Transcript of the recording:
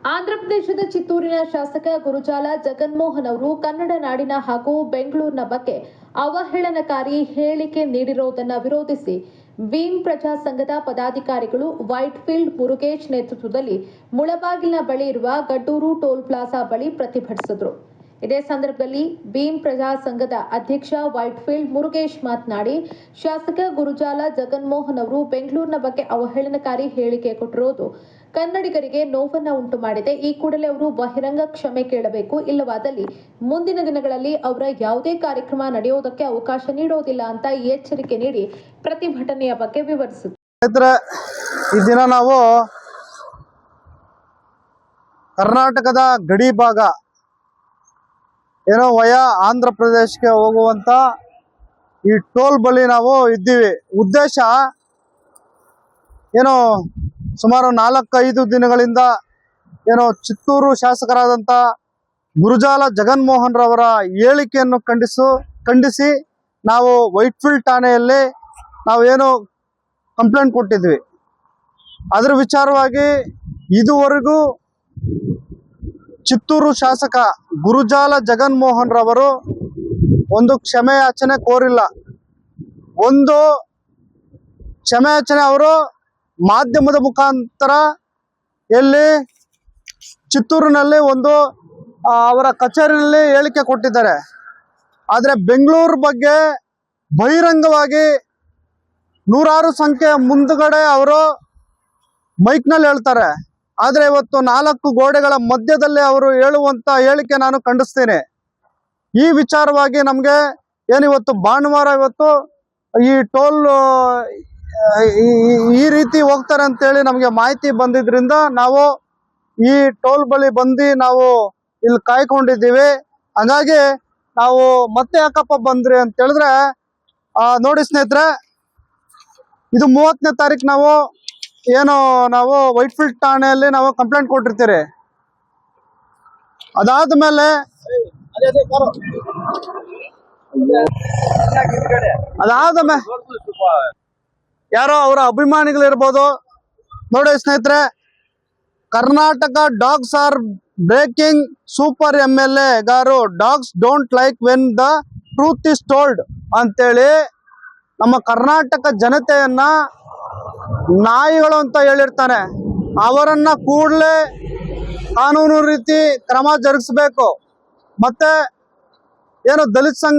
ಆಂಧ್ರಪ್ರದೇಶದ ಚಿತ್ತೂರಿನ ಶಾಸಕ ಗುರುಜಾಲ ಜಗನ್ಮೋಹನ್ ಅವರು ಕನ್ನಡ ನಾಡಿನ ಹಾಗೂ ಬೆಂಗಳೂರಿನ ಬಗ್ಗೆ ಅವಹೇಳನಕಾರಿ ಹೇಳಿಕೆ ನೀಡಿರುವುದನ್ನು ವಿರೋಧಿಸಿ ಭೀಮ್ ಪ್ರಜಾ ಸಂಘದ ಪದಾಧಿಕಾರಿಗಳು ವೈಟ್ಫೀಲ್ಡ್ ಮುರುಗೇಶ್ ನೇತೃತ್ವದಲ್ಲಿ ಮುಳಬಾಗಿಲಿನ ಬಳಿ ಇರುವ ಗಡ್ಡೂರು ಟೋಲ್ ಪ್ಲಾಜಾ ಬಳಿ ಪ್ರತಿಭಟಿಸಿದರು. ಇದೇ ಸಂದರ್ಭದಲ್ಲಿ ಭೀಮ್ ಪ್ರಜಾ ಸಂಘದ ಅಧ್ಯಕ್ಷ ವೈಟ್ಫೀಲ್ಡ್ ಮುರುಗೇಶ್ ಮಾತನಾಡಿ, ಶಾಸಕ ಗುರುಜಾಲ ಜಗನ್ಮೋಹನ್ ಅವರು ಬೆಂಗಳೂರಿನ ಬಗ್ಗೆ ಅವಹೇಳನಕಾರಿ ಹೇಳಿಕೆ ಕೊಟ್ಟಿರುವುದು ಕನ್ನಡಿಗರಿಗೆ ನೋವನ್ನು ಉಂಟು ಮಾಡಿದೆ. ಈ ಕೂಡಲೇ ಅವರು ಬಹಿರಂಗ ಕ್ಷಮೆ ಕೇಳಬೇಕು, ಇಲ್ಲವಾದಲ್ಲಿ ಮುಂದಿನ ದಿನಗಳಲ್ಲಿ ಅವರ ಯಾವುದೇ ಕಾರ್ಯಕ್ರಮ ನಡೆಯುವುದಕ್ಕೆ ಅವಕಾಶ ನೀಡುವುದಿಲ್ಲ ಅಂತ ಎಚ್ಚರಿಕೆ ನೀಡಿ ಪ್ರತಿಭಟನೆಯ ಬಗ್ಗೆ ವಿವರಿಸಿದರು. ಈ ದಿನ ನಾವು ಕರ್ನಾಟಕದ ಗಡಿ ಭಾಗ ಏನೋ ವಯಾ ಆಂಧ್ರ ಪ್ರದೇಶಕ್ಕೆ ಹೋಗುವಂತ ಈ ಟೋಲ್ ಬಳಿ ನಾವು ಇದ್ದೀವಿ. ಉದ್ದೇಶ ಏನೋ ಸುಮಾರು 4-5 ದಿನಗಳಿಂದ ಏನೋ ಚಿತ್ತೂರು ಶಾಸಕರಾದಂಥ ಗುರುಜಾಲ ಜಗನ್ಮೋಹನ್ ರವರ ಹೇಳಿಕೆಯನ್ನು ಖಂಡಿಸಿ ನಾವು ವೈಟ್ಫೀಲ್ಡ್ ಠಾಣೆಯಲ್ಲಿ ನಾವು ಏನು ಕಂಪ್ಲೇಂಟ್ ಕೊಟ್ಟಿದ್ವಿ. ಅದರ ವಿಚಾರವಾಗಿ ಇದುವರೆಗೂ ಚಿತ್ತೂರು ಶಾಸಕ ಗುರುಜಾಲ ಜಗನ್ಮೋಹನ್ ರವರು ಒಂದು ಕ್ಷಮೆಯಾಚನೆ ಕೋರಿಲ್ಲ. ಒಂದು ಕ್ಷಮೆಯಾಚನೆ ಅವರು ಮಾಧ್ಯಮದ ಮುಖಾಂತರ ಎಲ್ಲಿ ಚಿತ್ತೂರಿನಲ್ಲಿ ಒಂದು ಅವರ ಕಚೇರಿಯಲ್ಲಿ ಹೇಳಿಕೆ ಕೊಟ್ಟಿದ್ದಾರೆ. ಆದರೆ ಬೆಂಗಳೂರು ಬಗ್ಗೆ ಬಹಿರಂಗವಾಗಿ ನೂರಾರು ಸಂಖ್ಯೆ ಮುಂದುಗಡೆ ಅವರು ಮೈಕ್ನಲ್ಲಿ ಹೇಳ್ತಾರೆ. ಆದರೆ ಇವತ್ತು 4 ಗೋಡೆಗಳ ಮಧ್ಯದಲ್ಲಿ ಅವರು ಹೇಳುವಂತ ಹೇಳಿಕೆ ನಾನು ಖಂಡಿಸ್ತೇನೆ. ಈ ವಿಚಾರವಾಗಿ ನಮಗೆ ಏನಿವತ್ತು ಭಾನುವಾರ ಇವತ್ತು ಈ ಟೋಲ್ ಈ ರೀತಿ ಹೋಗ್ತಾರೆ ಅಂತೇಳಿ ನಮಗೆ ಮಾಹಿತಿ ಬಂದಿದ್ರಿಂದ ನಾವು ಈ ಟೋಲ್ ಬಳಿ ಬಂದು ನಾವು ಇಲ್ಲಿ ಕಾಯ್ಕೊಂಡಿದ್ದೀವಿ. ಹಾಗಾಗಿ ನಾವು ಮತ್ತೆ ಯಾಕಪ್ಪ ಬಂದ್ರಿ ಅಂತ ಹೇಳಿದ್ರೆ ನೋಡಿ ಸ್ನೇಹಿತರೆ, ಇದು 30ನೇ ತಾರೀಕು ನಾವು ವೈಟ್ಫೀಲ್ಡ್ ಠಾಣೆಯಲ್ಲಿ ನಾವು ಕಂಪ್ಲೇಂಟ್ ಕೊಟ್ಟಿರ್ತೀರಿ. ಅದಾದ್ಮೇಲೆ ಯಾರೋ ಅವರ ಅಭಿಮಾನಿಗಳಿರ್ಬೋದು. ನೋಡಿ ಸ್ನೇಹಿತರೆ, Karnataka dogs are breaking super MLA garu dogs don't like when the truth is told ಅಂತೇಳಿ ನಮ್ಮ ಕರ್ನಾಟಕ ಜನತೆಯನ್ನ ನಾಯಿಗಳು ಅಂತ ಹೇಳಿರ್ತಾನೆ. ಅವರನ್ನ ಕೂಡಲೇ ಕಾನೂನು ರೀತಿ ಕ್ರಮ ಜರುಗಿಸಬೇಕು. ಮತ್ತೆ ಏನು ದಲಿತ ಸಂಘ